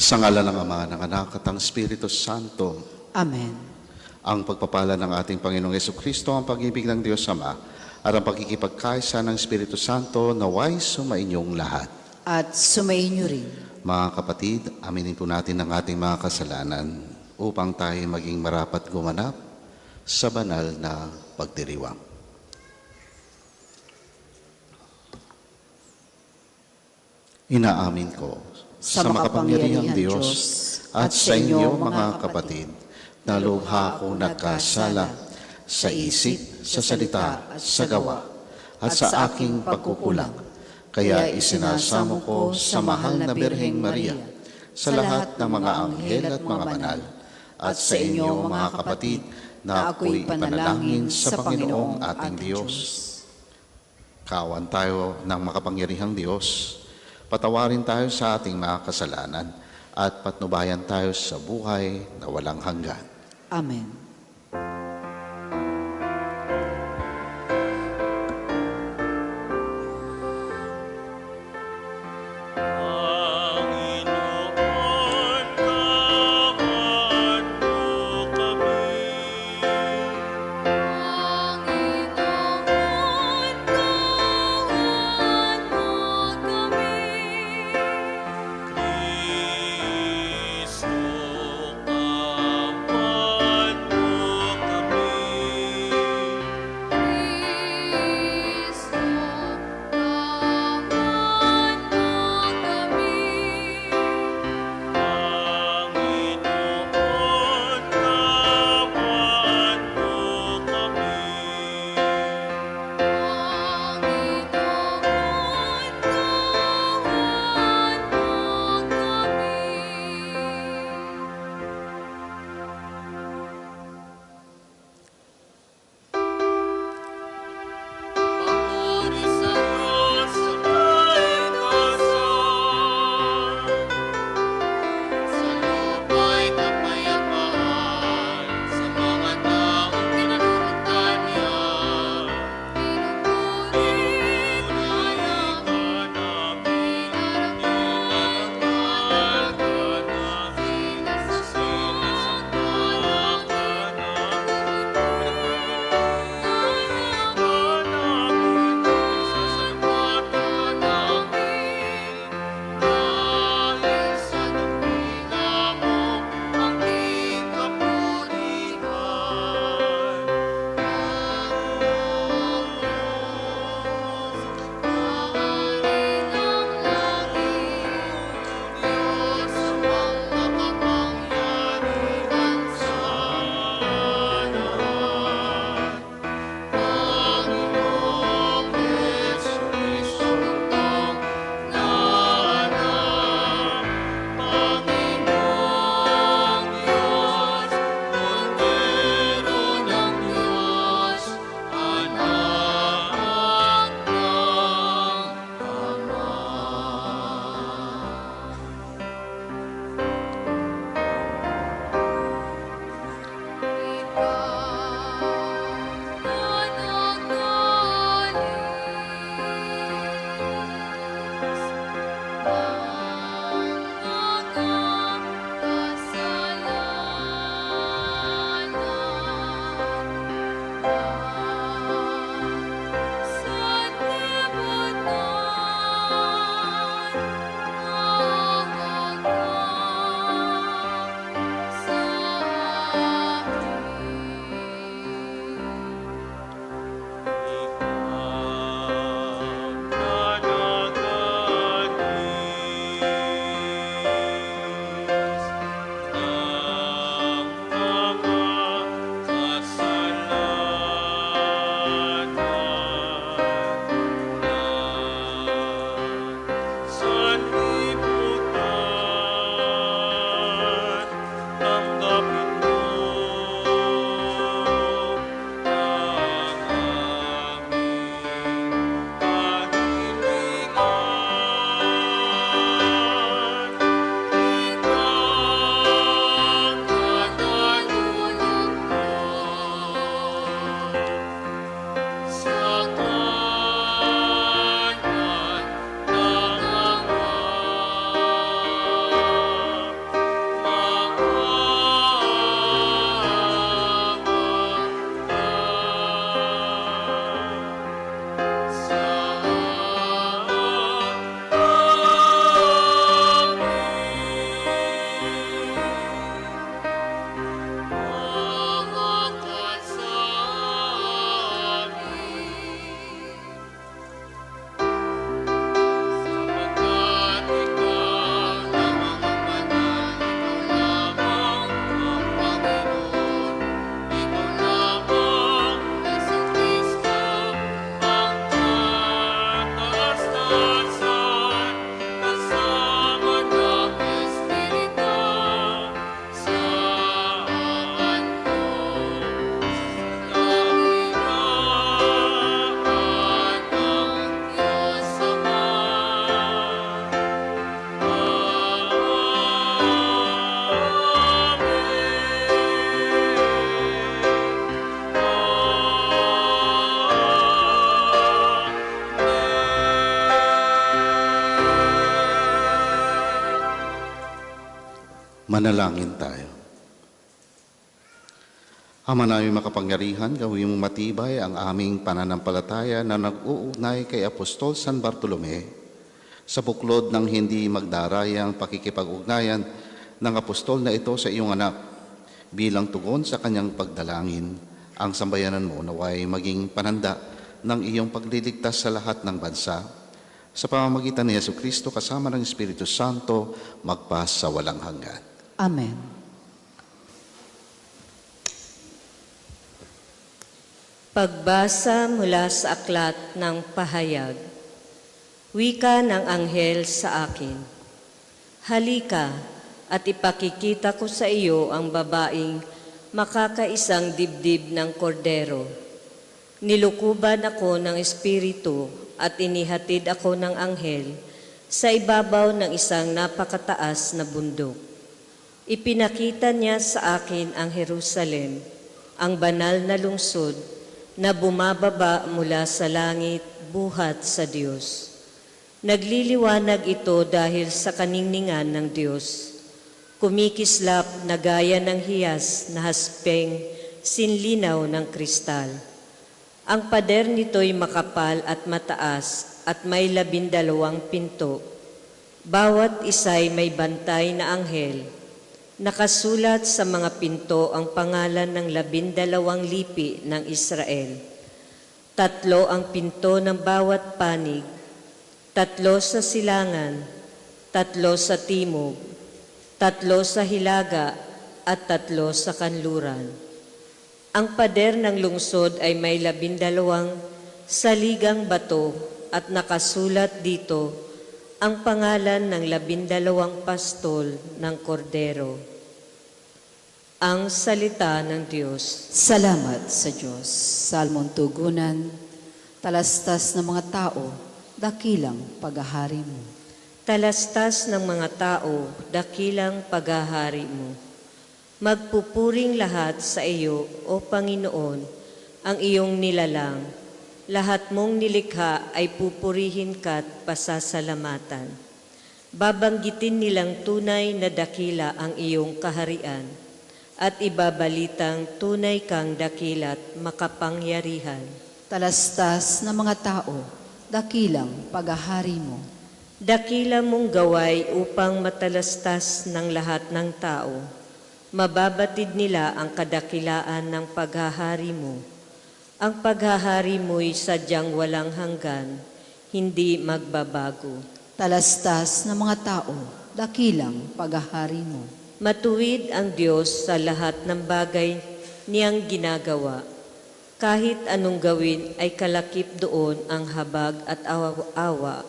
Sa ngalan ng Ama, ng Anak at ng Espiritu Santo. Amen. Ang pagpapala ng ating Panginoong Jesucristo, ang pag-ibig ng Diyos Ama, at ang pagkikipagkaisa ng Espiritu Santo naway sumainyong lahat. At sumainyo rin. Mga kapatid, aminin po natin ang ating mga kasalanan upang tayo maging marapat gumanap sa banal na pagdiriwang. Inaamin ko sa makapangyarihang Diyos at sa inyo mga kapatid na lubha akong nagkasala sa isip, sa salita, sa gawa at sa aking pagkukulang. Kaya isinasamo ko sa mahal na Birheng Maria, sa lahat ng mga anghel at mga banal, at sa inyo mga kapatid na ako'y ipanalangin sa Panginoong ating Diyos. Kawan tayo ng makapangyarihang Diyos, patawarin tayo sa ating mga kasalanan at patnubayan tayo sa buhay na walang hanggan. Amen. Manalangin tayo. Ama namin makapangyarihan, gawin mong matibay ang aming pananampalataya na nag-uugnay kay Apostol San Bartolome sa buklod ng hindi magdarayang pakikipag-ugnayan ng apostol na ito sa iyong anak bilang tugon sa kanyang pagdalangin. Ang sambayanan mo naway maging pananda ng iyong pagliligtas sa lahat ng bansa sa pamamagitan ni Jesucristo kasama ng Espiritu Santo magpas sa walang hanggan. Amen. Pagbasa mula sa aklat ng pahayag. Wika ng anghel sa akin. Halika at ipakikita ko sa iyo ang babaeng makakaisang dibdib ng kordero. Nilukuban ako ng espiritu at inihatid ako ng anghel sa ibabaw ng isang napakataas na bundok. Ipinakita niya sa akin ang Jerusalem, ang banal na lungsod na bumababa mula sa langit buhat sa Diyos. Nagliliwanag ito dahil sa kaningningan ng Diyos. Kumikislap na gaya ng hiyas na haspeng sinlinaw ng kristal. Ang pader nito'y makapal at mataas at may 12 pinto. Bawat isa'y may bantay na anghel. Nakasulat sa mga pinto ang pangalan ng 12 lipi ng Israel. 3 ang pinto ng bawat panig, 3 sa silangan, 3 sa timog, 3 sa hilaga, at 3 sa kanluran. Ang pader ng lungsod ay may 12 saligang bato at nakasulat dito ang pangalan ng 12 pastol ng kordero. Ang salita ng Diyos. Salamat sa Diyos. Salmon tugunan, talastas ng mga tao, dakilang paghahari mo. Talastas ng mga tao, dakilang paghahari mo. Magpupuring lahat sa iyo, O Panginoon, ang iyong nilalang. Lahat mong nilikha ay pupurihin ka't pasasalamatan. Babanggitin nilang tunay na dakila ang iyong kaharian at ibabalitang tunay kang dakila't makapangyarihan. Talastas ng mga tao, dakilang paghahari mo. Dakila mong gaway upang matalastas ng lahat ng tao. Mababatid nila ang kadakilaan ng paghahari mo. Ang paghahari mo'y sadyang walang hanggan, hindi magbabago. Talastas ng mga tao, dakilang paghahari mo. Matuwid ang Diyos sa lahat ng bagay niyang ginagawa. Kahit anong gawin ay kalakip doon ang habag at awa.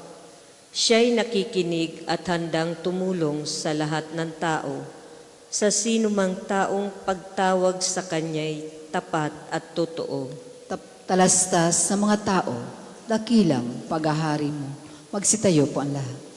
Siya'y nakikinig at handang tumulong sa lahat ng tao. Sa sinumang taong pagtawag sa Kanya'y tapat at totoo. Talastas ng mga tao, dakilang paghahari mo. Magsitayo po ang lahat.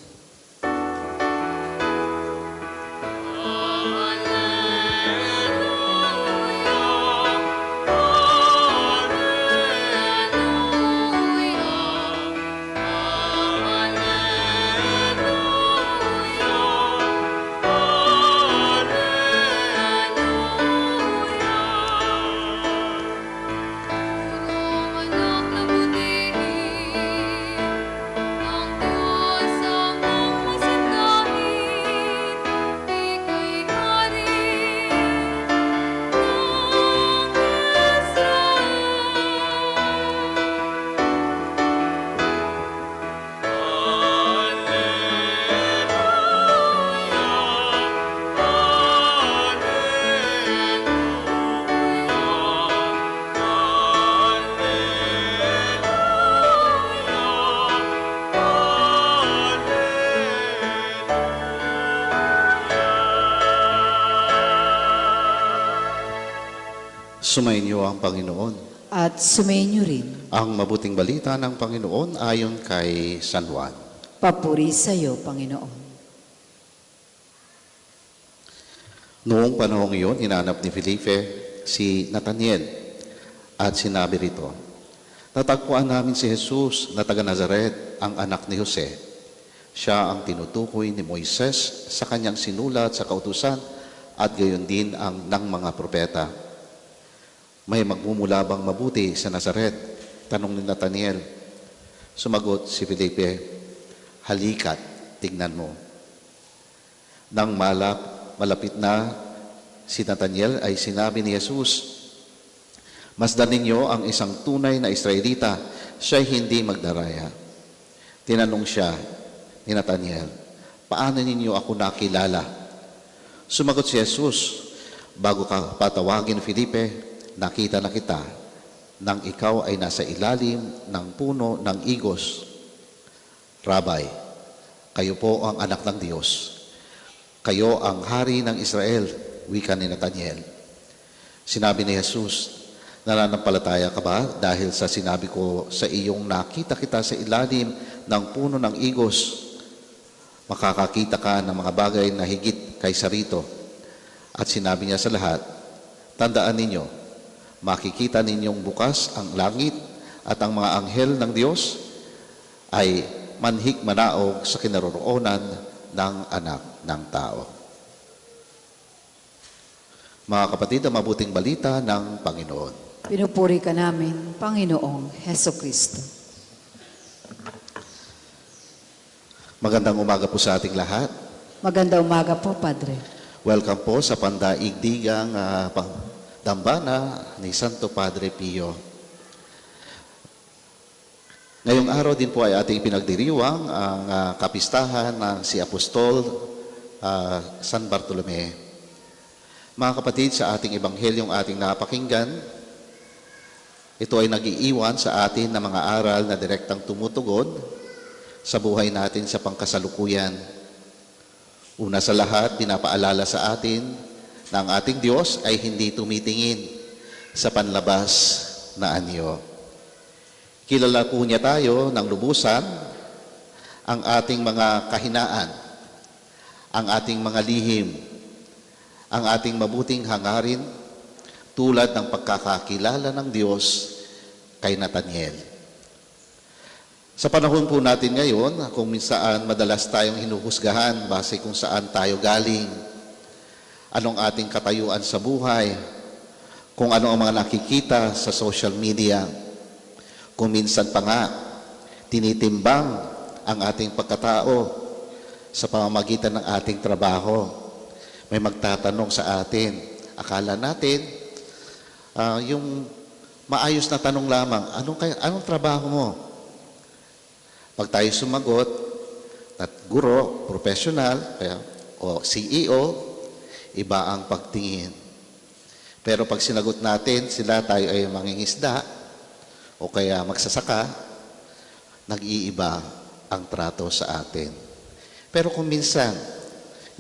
Sumainyo ang Panginoon. At sumainyo rin. Ang mabuting balita ng Panginoon ayon kay San Juan. Papuri sa iyo, Panginoon. Noong panahong iyon, hinanap ni Felipe si Nathaniel at sinabi rito, "Natagpuan namin si Jesus na taga Nazaret, ang anak ni Jose. Siya ang tinutukoy ni Moises sa kanyang sinulat sa kautusan at gayon din ang ng mga propeta. May magmumula bang mabuti sa Nazaret? Tanong ni Nathaniel. Sumagot si Felipe, halika't tignan mo. Nang malapit na si Nathaniel ay sinabi ni Jesus, masdan ninyo ang isang tunay na Israelita, siya'y hindi magdaraya. Tinanong siya ni Nathaniel, paano ninyo ako nakilala? Sumagot si Jesus, bago ka patawagin Felipe, nakita na kita nang ikaw ay nasa ilalim ng puno ng igos. Rabay, kayo po ang anak ng Diyos. Kayo ang hari ng Israel, wika ni Nathaniel. Sinabi ni Jesus, nananampalataya ka ba dahil sa sinabi ko sa iyong nakita kita sa ilalim ng puno ng igos? Makakakita ka ng mga bagay na higit kaysa rito. At sinabi niya sa lahat, tandaan ninyo, makikita ninyong bukas ang langit at ang mga anghel ng Diyos ay manhik manaog sa kinaroroonan ng anak ng tao. Mga kapatid, ang mabuting balita ng Panginoon. Pinupuri ka namin, Panginoong Heso Kristo. Magandang umaga po sa ating lahat. Maganda umaga po, Padre. Welcome po sa pandaigdigang dambana ni Santo Padre Pio. Ngayong araw din po ay ating pinagdiriwang ang kapistahan ng si Apostol San Bartolome. Mga kapatid, sa ating ebanghelyong ating napakinggan, ito ay nag-iiwan sa atin ng mga aral na direktang tumutugon sa buhay natin sa pangkasalukuyan. Una sa lahat, pinapaalala sa atin na ang ating Diyos ay hindi tumitingin sa panlabas na anyo. Kilala po niya tayo ng lubusan, ang ating mga kahinaan, ang ating mga lihim, ang ating mabuting hangarin, tulad ng pagkakakilala ng Diyos kay Nathaniel. Sa panahon po natin ngayon, kung minsan madalas tayong hinuhusgahan base kung saan tayo galing, anong ating katayuan sa buhay, kung ano ang mga nakikita sa social media, kung minsan pa nga tinitimbang ang ating pagkatao sa pamamagitan ng ating trabaho. May magtatanong sa atin, akala natin yung maayos na tanong lamang, anong trabaho mo? Pag tayo sumagot, at guro, professional, o CEO, iba ang pagtingin. Pero pag sinagot natin, tayo ay mangingisda o kaya magsasaka, nag-iiba ang trato sa atin. Pero kung minsan,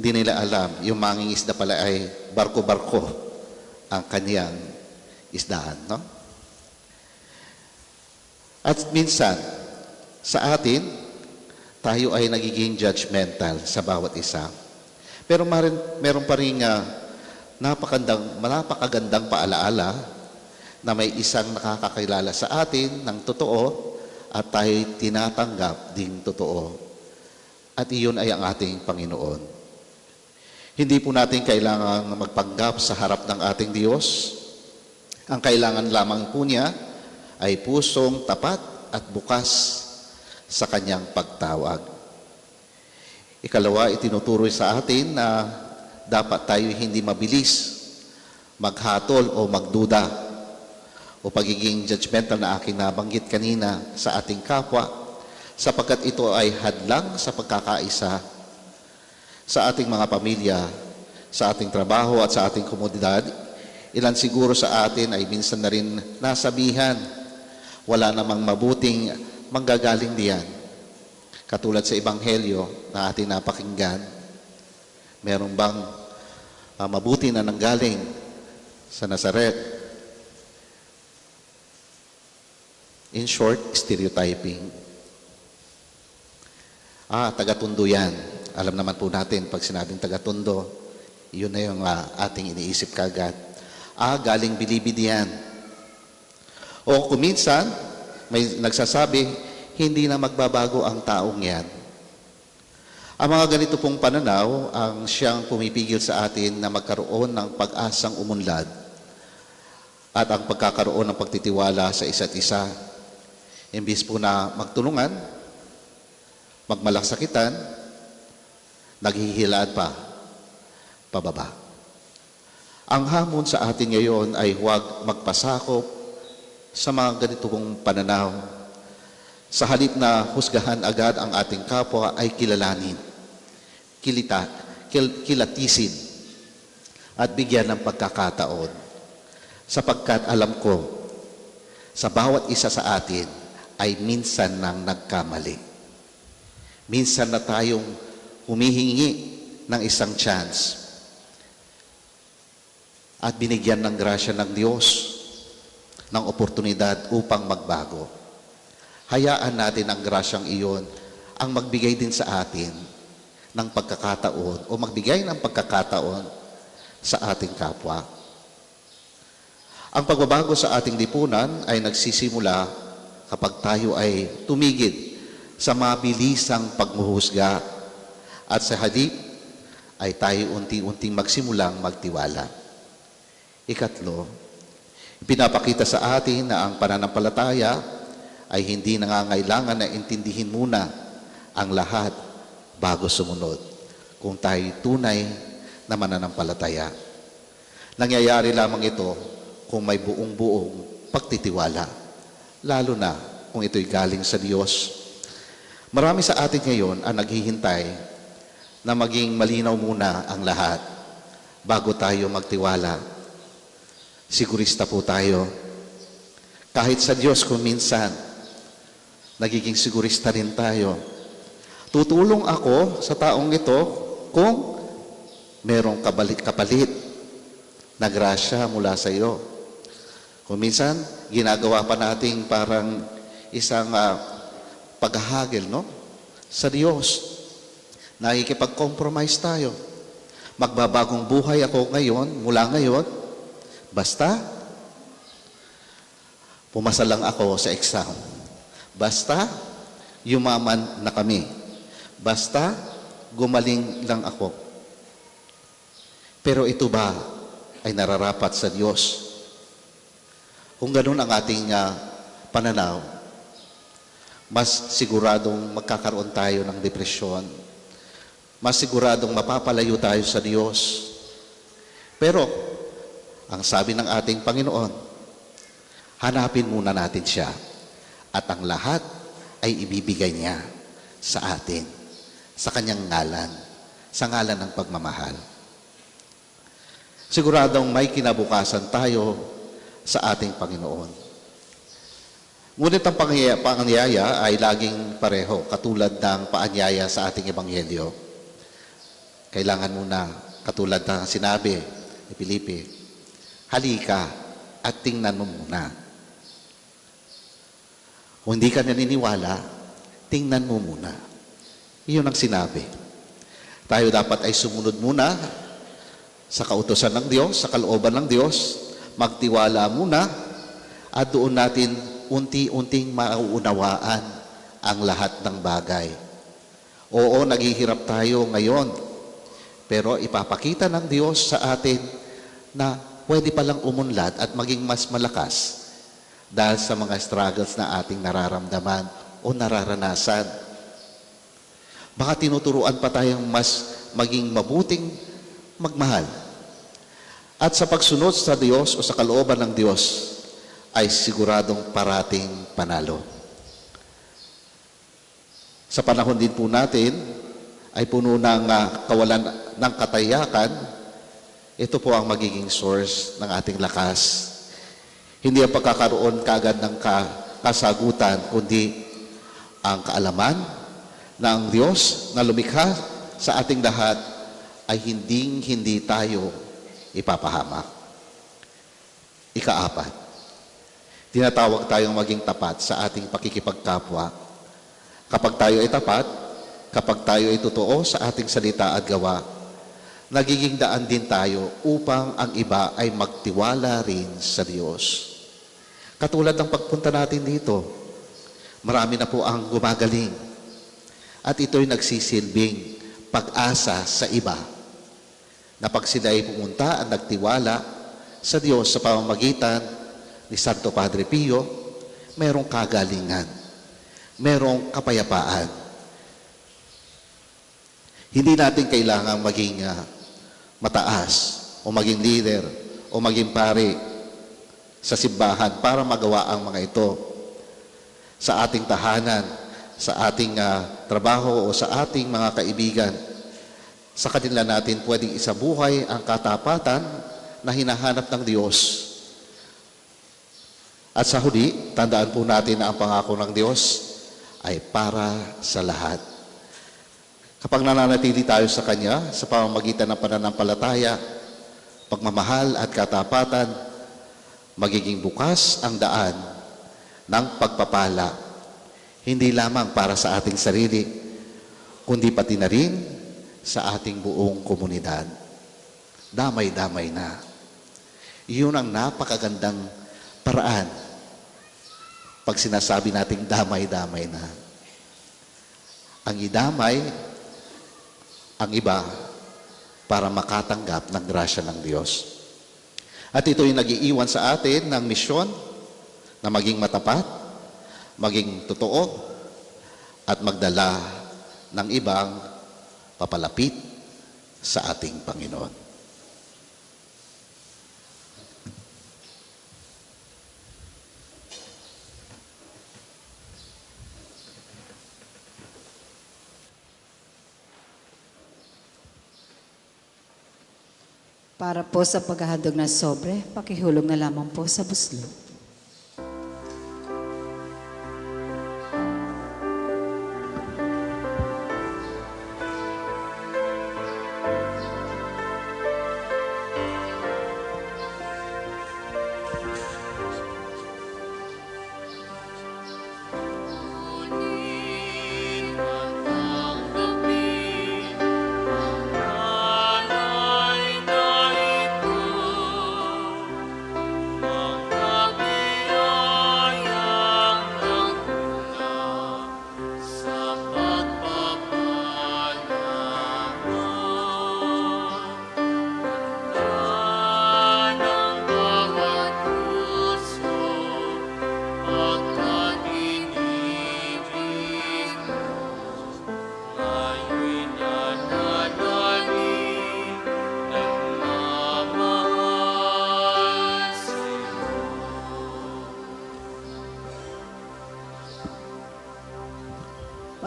hindi nila alam, yung mangingisda pala ay barko-barko ang kaniyang isdaan, no? At minsan, sa atin, tayo ay nagiging judgmental sa bawat isa. Pero meron pa rin napakagandang paalaala na may isang nakakakilala sa atin ng totoo at tayo'y tinatanggap ding totoo. At iyon ay ang ating Panginoon. Hindi po natin kailangan magpanggap sa harap ng ating Diyos. Ang kailangan lamang po niya ay pusong tapat at bukas sa kanyang pagtawag. Ikalawa, itinuturo sa atin na dapat tayo hindi mabilis maghatol o magduda o pagiging judgmental na aking nabanggit kanina sa ating kapwa, sapagkat ito ay hadlang sa pagkakaisa sa ating mga pamilya, sa ating trabaho at sa ating komunidad. Ilan siguro sa atin ay minsan na rin nasabihan, wala namang mabuting manggagaling diyan. Katulad sa Ebanghelyo na ating napakinggan, meron bang mabuti na nanggaling sa Nazaret? In short, stereotyping. Taga-Tondo yan. Alam naman po natin, pag sinabing taga-Tondo, yun na yung ating iniisip kagad. Galing Bilibid yan. O kuminsan, may nagsasabi, hindi na magbabago ang taong yan. Ang mga ganito pong pananaw ang siyang pumipigil sa atin na magkaroon ng pag-asang umunlad at ang pagkakaroon ng pagtitiwala sa isa't isa. Imbis po na magtulungan, magmalasakitan, naghihilaan pa, pababa. Ang hamon sa atin ngayon ay huwag magpasakop sa mga ganito pong pananaw. Sa halip na husgahan agad ang ating kapwa ay kilalanin, kilatisin, at bigyan ng pagkakataon. Sapagkat alam ko, sa bawat isa sa atin ay minsan nang nagkamali. Minsan na tayong humihingi ng isang chance at binigyan ng grasya ng Diyos ng oportunidad upang magbago. Hayaan natin ang grasyang iyon ang magbigay din sa atin ng pagkakataon o magbigay ng pagkakataon sa ating kapwa. Ang pagbabago sa ating lipunan ay nagsisimula kapag tayo ay tumigil sa mabilisang pagmuhusga at sa halip ay tayo unti-unting magsimulang magtiwala. Ikatlo, pinapakita sa atin na ang pananampalataya ay hindi nangangailangan na intindihin muna ang lahat bago sumunod kung tayo tunay na mananampalataya. Nangyayari lamang ito kung may buong-buong pagtitiwala, lalo na kung ito'y galing sa Diyos. Marami sa atin ngayon ang naghihintay na maging malinaw muna ang lahat bago tayo magtiwala. Sigurista po tayo. Kahit sa Diyos kung minsan, nagiging sigurista rin tayo. Tutulong ako sa taong ito kung merong kapalit na grasya mula sa iyo. Kung minsan, ginagawa pa nating parang isang paghahagil, no? Sa Diyos. Nakikipag-compromise tayo. Magbabagong buhay ako ngayon, mula ngayon, basta pumasa lang ako sa exam. Basta yumaman na kami. Basta gumaling lang ako. Pero ito ba ay nararapat sa Diyos? Kung ganun ang ating pananaw, mas siguradong magkakaroon tayo ng depresyon. Mas siguradong mapapalayo tayo sa Diyos. Pero, ang sabi ng ating Panginoon, hanapin muna natin siya at ang lahat ay ibibigay niya sa atin, sa kanyang ngalan, sa ngalan ng pagmamahal. Siguradong may kinabukasan tayo sa ating Panginoon. Ngunit ang paanyaya ay laging pareho, katulad ng paanyaya sa ating Ebanghelyo. Kailangan muna, katulad ng sinabi ni Felipe, halika at tingnan mo muna. Kung hindi ka naniniwala, tingnan mo muna. Iyon ang sinabi. Tayo dapat ay sumunod muna sa kautusan ng Diyos, sa kalooban ng Diyos, magtiwala muna, at doon natin unti-unting mauunawaan ang lahat ng bagay. Oo, naghihirap tayo ngayon, pero ipapakita ng Diyos sa atin na pwede palang umunlad at maging mas malakas dahil sa mga struggles na ating nararamdaman o nararanasan. Baka tinuturuan pa tayong mas maging mabuting magmahal. At sa pagsunod sa Diyos o sa kalooban ng Diyos, ay siguradong parating panalo. Sa panahon din po natin, ay puno ng kawalan ng katayakan, ito po ang magiging source ng ating lakas. Hindi ang pagkakaroon kaagad ng kasagutan, kundi ang kaalaman na ang Diyos na lumikha sa ating lahat ay hindi tayo ipapahamak. Ikaapat, tinatawag tayong maging tapat sa ating pakikipagkapwa. Kapag tayo ay tapat, kapag tayo ay totoo sa ating salita at gawa, nagiging daan din tayo upang ang iba ay magtiwala rin sa Diyos. Katulad ng pagpunta natin dito, marami na po ang gumagaling. At ito'y nagsisilbing pag-asa sa iba. Na pag sila ay pumunta at nagtiwala sa Diyos sa pamamagitan ni Santo Padre Pio, mayroong kagalingan, mayroong kapayapaan. Hindi natin kailangan maging mataas o maging leader o maging pare sa simbahan para magawa ang mga ito sa ating tahanan, sa ating trabaho o sa ating mga kaibigan. Sa kanila natin pwedeng isabuhay ang katapatan na hinahanap ng Diyos. At sa huli, tandaan po natin na ang pangako ng Diyos ay para sa lahat. Kapag nananatili tayo sa Kanya, sa pamamagitan ng pananampalataya, pagmamahal at katapatan, magiging bukas ang daan ng pagpapala. Hindi lamang para sa ating sarili, kundi pati na rin sa ating buong komunidad. Damay-damay na. Iyon ang napakagandang paraan pag sinasabi nating damay-damay na. Ang idamay ang iba para makatanggap ng grasya ng Diyos. At ito'y nag-iiwan sa atin ng misyon na maging matapat, maging totoo, at magdala ng ibang papalapit sa ating Panginoon. Para po sa paghahandog ng sobre, pakihulog na lamang po sa buslo.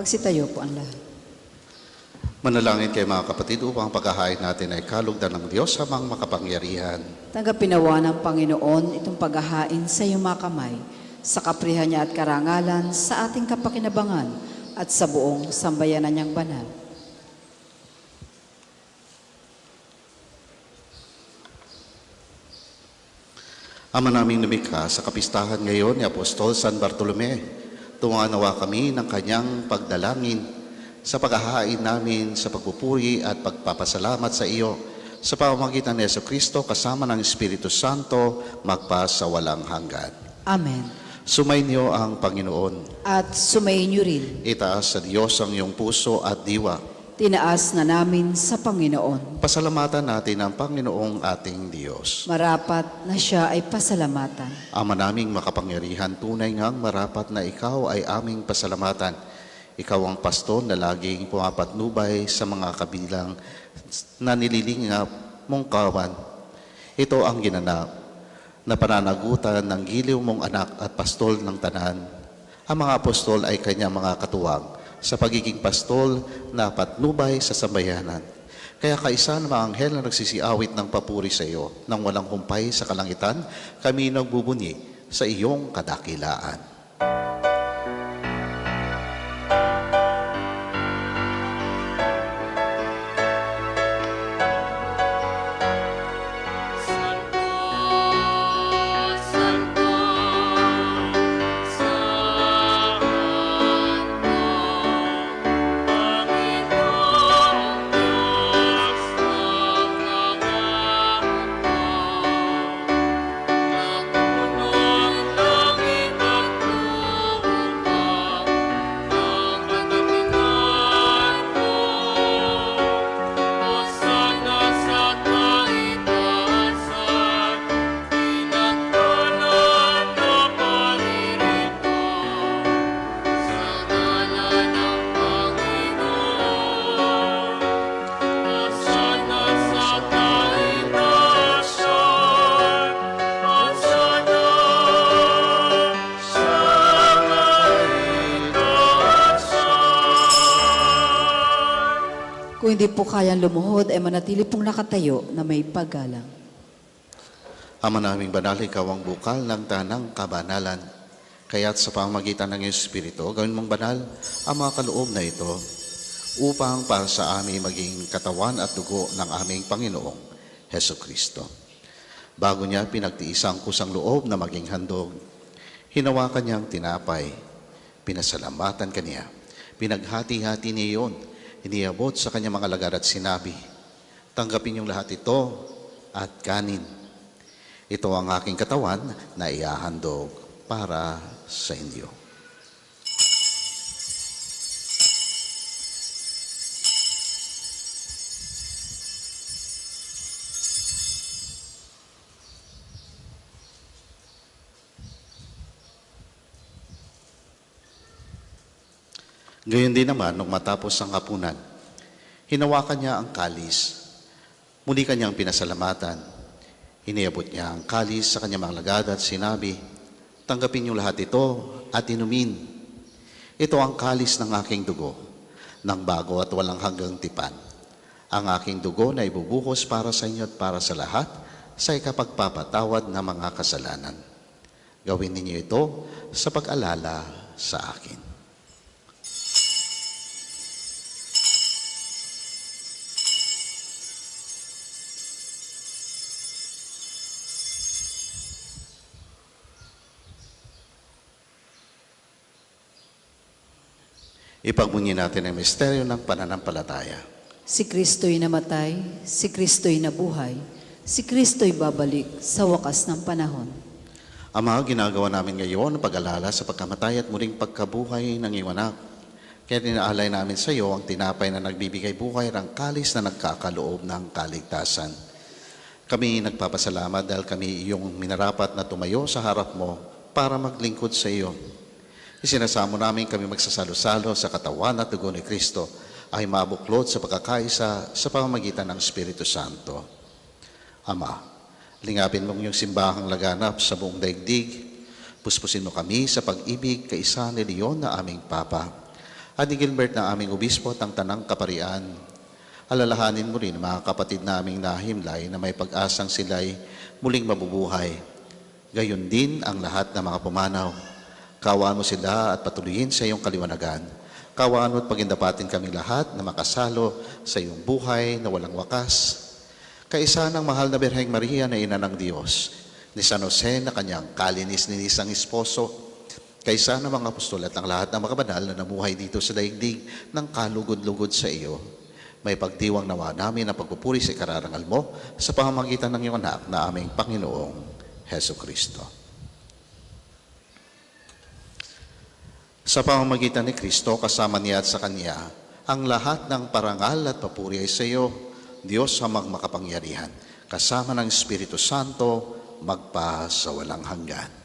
Magsitayo po ang lahat. Manalangin kayo mga kapatid upang paghahain natin ay kalugdan ng Diyos amang makapangyarihan. Tanggapin nawa ng Panginoon itong paghahain sa iyong mga kamay, sa kaprihan niya at karangalan, sa ating kapakinabangan at sa buong sambayanan niyang banal. Ama naming lumikha, sa kapistahan ngayon ni Apostol San Bartolome, tunga nawa kami ng kanyang pagdalangin sa paghahain namin sa pagpupuri at pagpapasalamat sa iyo sa pamamagitan ni Jesucristo kasama ng Espiritu Santo magpa sa walang hanggan. Amen. Sumainyo ang Panginoon. At sumayin niyo rin. Itaas sa Diyos ang iyong puso at diwa. Tinaas na namin sa Panginoon. Pasalamatan natin ang Panginoong ating Diyos. Marapat na siya ay pasalamatan. Ama naming makapangyarihan, tunay ngang marapat na ikaw ay aming pasalamatan. Ikaw ang pastor na laging pumapatnubay sa mga kabilang na nililingap mong kawan. Ito ang ginanap na pananagutan ng giliw mong anak at pastol ng tanan. Ang mga apostol ay kanyang mga katuwang sa pagiging pastol na patnubay sa sambayanan. Kaya kaisa ng mga anghel na nagsisiawit ng papuri sa iyo, nang walang humpay sa kalangitan, kami nagbubunyi sa iyong kadakilaan. Kung hindi po kayang lumuhod, ay manatili pong nakatayo na may paggalang. Ama naming banal, ikaw ang bukal ng tanang kabanalan. Kaya't sa pamamagitan ng iyong Espiritu, gawin mong banal ang mga kaloob na ito upang para sa amin maging katawan at dugo ng aming Panginoong Heso Kristo. Bago niya pinagtiisang kusang loob na maging handog, hinawakan niya ang tinapay, pinasalamatan kaniya, pinaghati-hati niya iyon, iniabot sa kanyang mga alagad at sinabi, tanggapin niyong lahat ito at kanin. Ito ang aking katawan na iahandog para sa inyo. Gayon din naman, nung matapos ang hapunan, hinawakan niya ang kalis. Muli kanyang pinasalamatan. Iniabot niya ang kalis sa kanyang mga alagad at sinabi, tanggapin niyo lahat ito at inumin. Ito ang kalis ng aking dugo, ng bago at walang hanggang tipan. Ang aking dugo na ibubuhos para sa inyo at para sa lahat sa ikapagpapatawad ng mga kasalanan. Gawin ninyo ito sa pag-alala sa akin. Ipagmunyi natin ang misteryo ng pananampalataya. Si Kristo'y namatay, si Kristo'y nabuhay, si Kristo'y babalik sa wakas ng panahon. Ama, ginagawa namin ngayon ang pag-alala sa pagkamatay at muling pagkabuhay ng iyong anak. Kaya tinaalay namin sa iyo ang tinapay na nagbibigay buhay at ang kalis na nagkakaloob ng kaligtasan. Kami nagpapasalamat dahil kami iyong minarapat na tumayo sa harap mo para maglingkod sa iyo. Isinasamo namin kami magsasalo-salo sa katawan at dugo ni Kristo ay mabuklod sa pagkakaisa sa pamamagitan ng Espiritu Santo. Ama, lingapin mong iyong simbahang laganap sa buong daigdig. Puspusin mo kami sa pag-ibig kaisa ni Leon na aming Papa at ni Gilbert na aming Obispo at ang Tanang Kaparian. Alalahanin mo rin mga kapatid naming nahimlay na may pag-asang sila'y muling mabubuhay. Gayon din ang lahat ng mga pumanaw. Kawaan mo sila at patuloyin sa iyong kaliwanagan. Kawaan mo at pagindapatin kami lahat na makasalo sa iyong buhay na walang wakas. Kaisa ng mahal na Birheng Maria na Ina ng Diyos, ni San Jose na kanyang kalinis-ninisang esposo, kaisa ng mga apostol at ang lahat ng mga banal na namuhay dito sa daigdig ng kalugod-lugod sa iyo, may pagdiwang nawa namin ang pagpupuri sa ikararangal mo sa pamamagitan ng iyong anak na aming Panginoong Heso Kristo. Sa pamamagitan ni Kristo, kasama niya at sa Kanya, ang lahat ng parangal at papuri ay sa iyo, Diyos Amang makapangyarihan, kasama ng Espiritu Santo, magpa sa walang hanggan.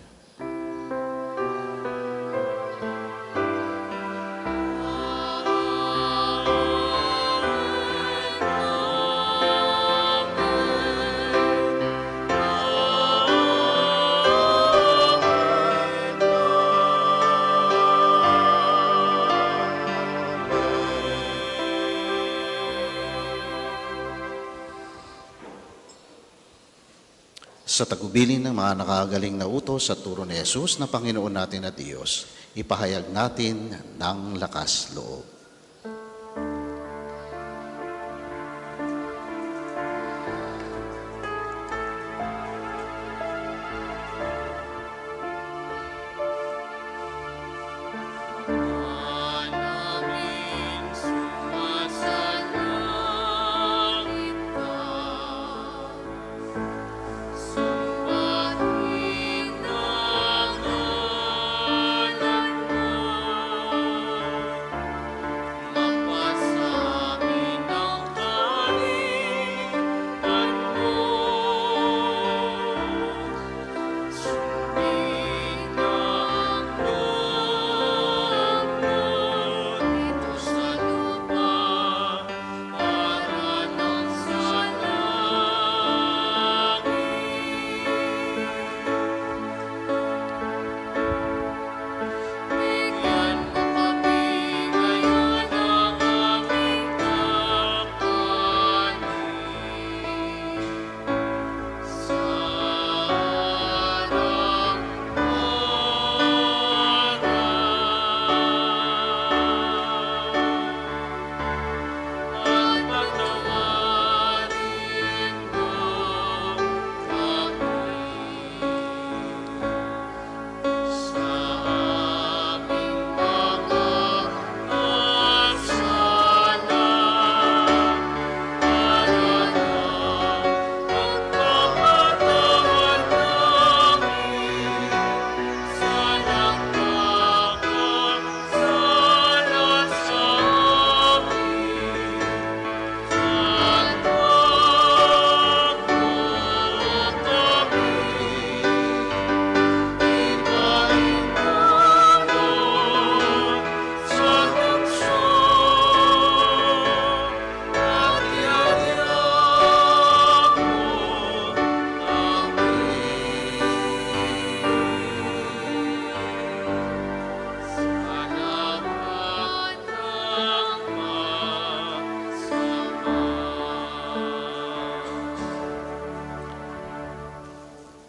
Sa tagubilin ng mga nakagaling na utos sa turo ni Jesus na Panginoon natin at Diyos, ipahayag natin ng lakas loob.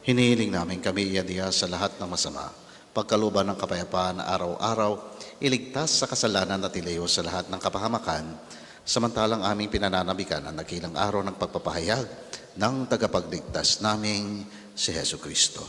Hinihiling namin kami iadiya sa lahat ng masama, pagkaluban ng kapayapaan na araw-araw, iligtas sa kasalanan at ilayo sa lahat ng kapahamakan, samantalang aming pinananabikan ang nakilang araw ng pagpapahayag ng tagapagligtas naming si Hesu Kristo.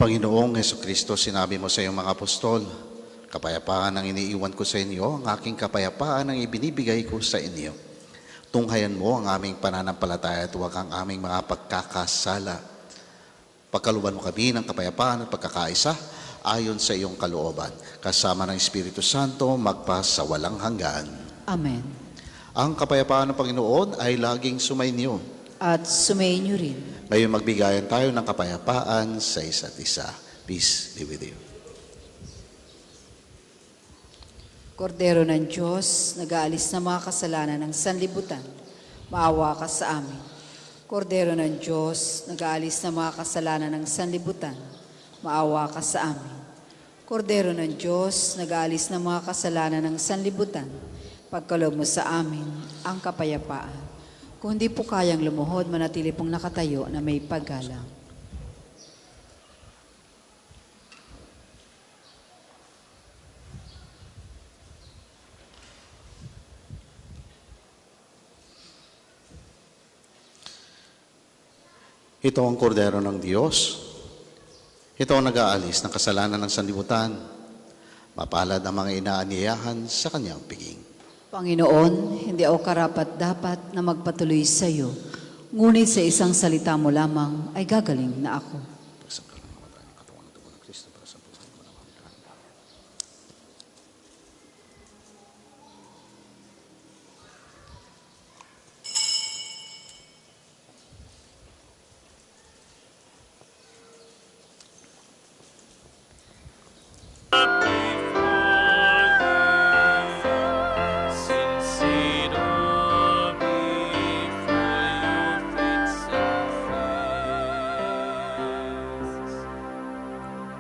Panginoong Hesukristo, sinabi mo sa iyong mga apostol, kapayapaan ang iniiwan ko sa inyo, ang aking kapayapaan ang ibinibigay ko sa inyo. Tunghayan mo ang aming pananampalataya at huwag ang aming mga pagkakasala. Pagkaluban mo kami ng kapayapaan at pagkakaisa ayon sa iyong kalooban, kasama ng Espiritu Santo magpa sa walang hanggan. Amen. Ang kapayapaan ng Panginoon ay laging sumainyo. At sumayin niyo rin. Ngayon magbigayan tayo ng kapayapaan sa isa't isa. Peace be with you. Kordero ng Diyos, nag-aalis ng mga kasalanan ng sanlibutan, maawa ka sa amin. Kordero ng Diyos, nag-aalis ng mga kasalanan ng sanlibutan, maawa ka sa amin. Kordero ng Diyos, nag-aalis ng mga kasalanan ng sanlibutan, pagkaloob mo sa amin ang kapayapaan. Kung di po kayang lumuhod, manatili pong nakatayo na may paggalang. Ito ang kordero ng Diyos. Ito ang nag-aalis ng kasalanan ng sanlibutan. Mapalad ang mga inaanyayahan sa kanyang piging. Panginoon, hindi ako karapat-dapat na magpatuloy sa iyo, ngunit sa isang salita mo lamang ay gagaling na ako.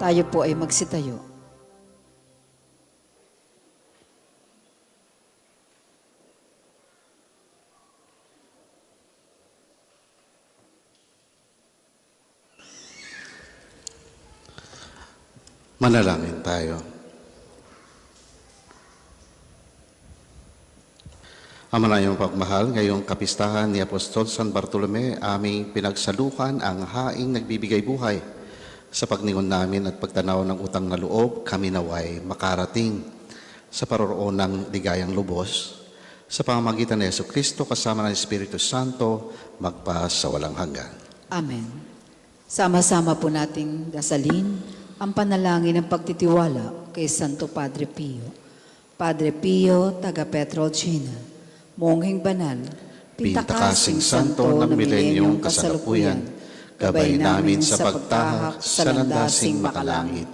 Tayo po ay magsitayo. Manalangin tayo. Ama naming pagmahal, ngayong kapistahan ni Apostol San Bartolome, aming pinagsalukan ang haing nagbibigay buhay. Sa pagningon namin at pagtanaw ng utang na loob, kami naway makarating sa paroroon ng ligayang lubos. Sa pamamagitan ni Yesu Kristo kasama ng Espiritu Santo, magpa sa walang hanggan. Amen. Sama-sama po nating dasalin ang panalangin ng pagtitiwala kay Santo Padre Pio. Padre Pio, taga Petrolcina, monghing banal, Pintakasing santo ng milenyong kasalukuyan, gabay namin sa pagtahak sa landasing makalangit,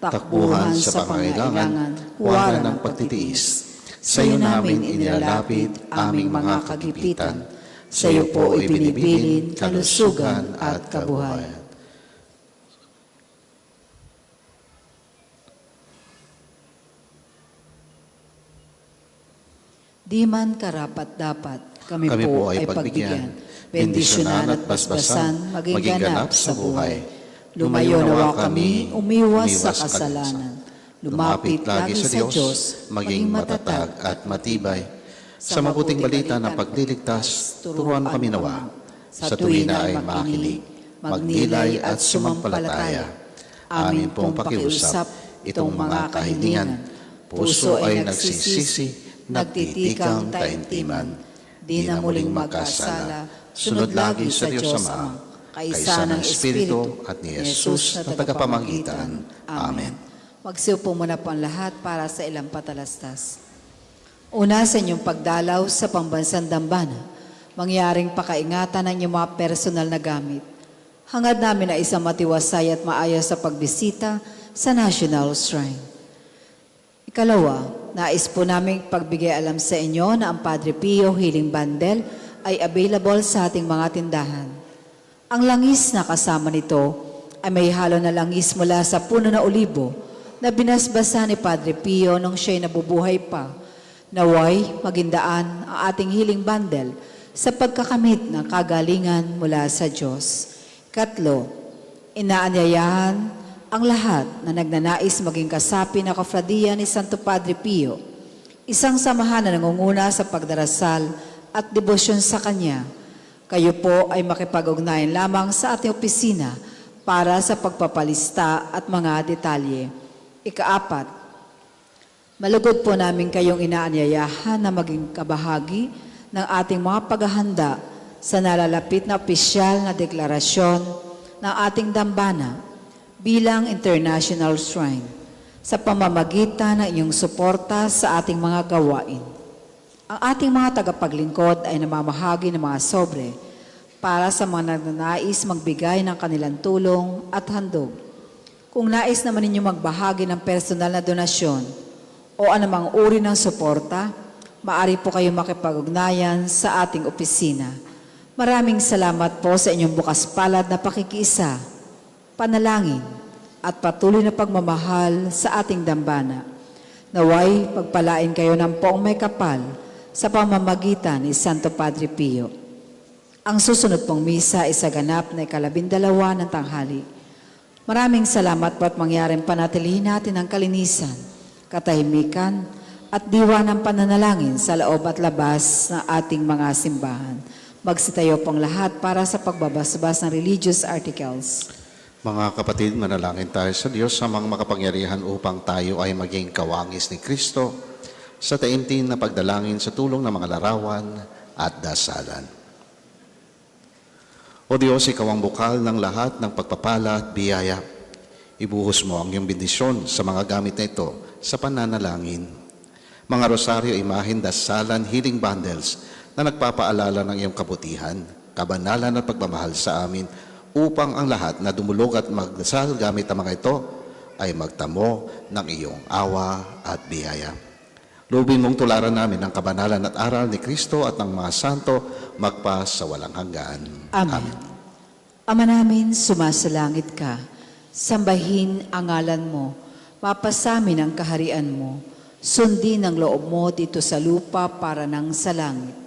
takbuhan sa pangailangan, huwaran ng pagtitiis. Sa iyo namin inilalapit aming mga kagipitan, sa iyo po ibinibilin kalusugan at kabuhayan. Di man karapat-dapat, kami po ay pagbigyan, bendisyonan at basbasan, maging ganap sa buhay. Lumayo nawa kami, umiwas sa kasalanan. Lumapit lagi sa Diyos, maging matatag at matibay. Sa mabuting balita ng pagliligtas, turuan mo kami nawa. Sa tuwina ay makinig, magnilay at sumampalataya. Amin pong pakiusap itong mga kahilingan. Puso ay nagsisisi, nagtitikang taimtiman. Di na muling magkasala, sunod lagi sa Diyos Ama, kaisa ng Espiritu at ni Jesus na tagapamagitan. Amen. Magsiupo muna po ang lahat para sa ilang patalastas. Una sa inyong pagdalaw sa pambansang dambana, mangyaring pakaingatan ng inyong mga personal na gamit. Hangad namin na isang matiwasay at maayos sa pagbisita sa National Shrine. Ikalawa, nais po namin pagbigay alam sa inyo na ang Padre Pio Healing Bundle ay available sa ating mga tindahan. Ang langis na kasama nito ay may halo na langis mula sa puno na olibo na binasbasa ni Padre Pio nung siya'y nabubuhay pa. Naway, magindaan ang ating healing bundle sa pagkakamit ng kagalingan mula sa Diyos. Katlo, inaanyayahan ang lahat na nagnanais maging kasapi na kofradiya ni Santo Padre Pio, isang samahan na nangunguna sa pagdarasal at debosyon sa Kanya. Kayo po ay makipag-ugnayan lamang sa ating opisina para sa pagpapalista at mga detalye. Ikaapat, malugod po namin kayong inaanyayahan na maging kabahagi ng ating mga paghahanda sa nalalapit na opisyal na deklarasyon ng ating dambana bilang International Shrine sa pamamagitan ng inyong suporta sa ating mga gawain. Ang ating mga tagapaglingkod ay namamahagi ng mga sobre para sa mga nagnanais magbigay ng kanilang tulong at handog. Kung nais naman ninyo magbahagi ng personal na donasyon o anumang uri ng suporta, maaari po kayong makipag-ugnayan sa ating opisina. Maraming salamat po sa inyong bukas palad na pakikiisa, panalangin at patuloy na pagmamahal sa ating dambana. Naway, pagpalain kayo ng poong may kapal sa pamamagitan ni Santo Padre Pio. Ang susunod pong misa ay sa ganap na 12 ng tanghali. Maraming salamat po at mangyaring panatilihin natin ang kalinisan, katahimikan at diwa ng pananalangin sa loob at labas ng ating mga simbahan. Magsitayo pong lahat para sa pagbabasbas ng religious articles. Mga kapatid, manalangin tayo sa Diyos sa mga makapangyarihan upang tayo ay maging kawangis ni Kristo sa taimtim na pagdalangin sa tulong ng mga larawan at dasalan. O Diyos, Ikaw ang bukal ng lahat ng pagpapala at biyaya. Ibuhos mo ang iyong bendisyon sa mga gamit na ito sa pananalangin. Mga rosaryo, imahin, dasalan, healing bundles na nagpapaalala ng iyong kabutihan, kabanalan at pagmamahal sa amin upang ang lahat na dumulog at magdasal gamit ang mga ito ay magtamo ng iyong awa at biyaya. Lubin mong tularan namin ang kabanalan at aral ni Kristo at ng mga santo magpa sa walang hanggan. Amen. Ama namin, sumasalangit ka. Sambahin ang ngalan mo. Mapasamin ang kaharian mo. Sundin ang loob mo dito sa lupa para nang sa langit.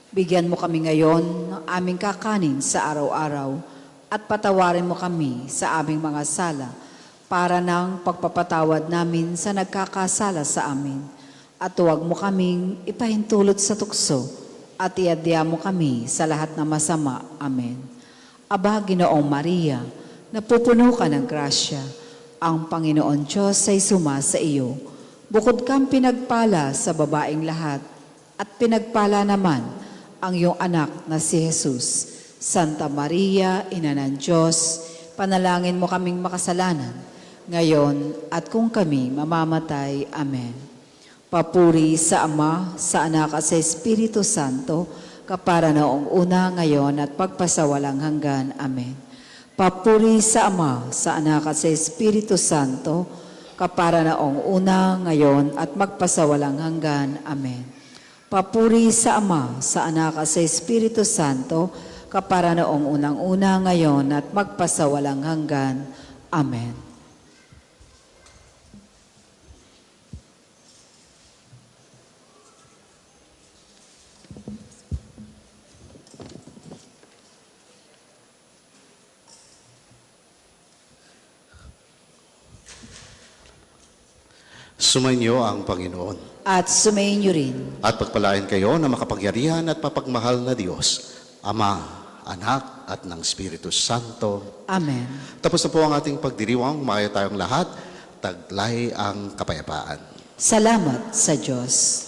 Bigyan mo kami ngayon ng aming kakanin sa araw-araw at patawarin mo kami sa aming mga sala para ng pagpapatawad namin sa nagkakasala sa amin. At huwag mo kaming ipahintulot sa tukso at iadya mo kami sa lahat ng masama. Amen. Aba, Ginoong Maria, napupuno ka ng grasya. Ang Panginoon Diyos ay sumasa iyo. Bukod kang pinagpala sa babaeng lahat at pinagpala naman ang iyong anak na si Jesus. Santa Maria, Ina ng Diyos, panalangin mo kaming makasalanan, ngayon at kung kami mamamatay. Amen. Papuri sa Ama, sa Anak at sa Espiritu Santo, kapara noong una, ngayon at pagpasawalang hanggan. Amen. Papuri sa Ama, sa Anak at sa Espiritu Santo, kapara noong una, ngayon at magpasawalang hanggan. Amen. Papuri sa Ama, sa Anak at sa Espiritu Santo, kapara noong unang-una, ngayon at magpasawalang hanggan. Amen. Sumainyo ang Panginoon. At sumayin niyo rin. At pagpalain kayo ng makapangyarihan at mapagmahal na Diyos, Ama, Anak, at ng Espiritu Santo. Amen. Tapos na po ang ating pagdiriwang, maayo tayong lahat, taglay ang kapayapaan. Salamat sa Diyos.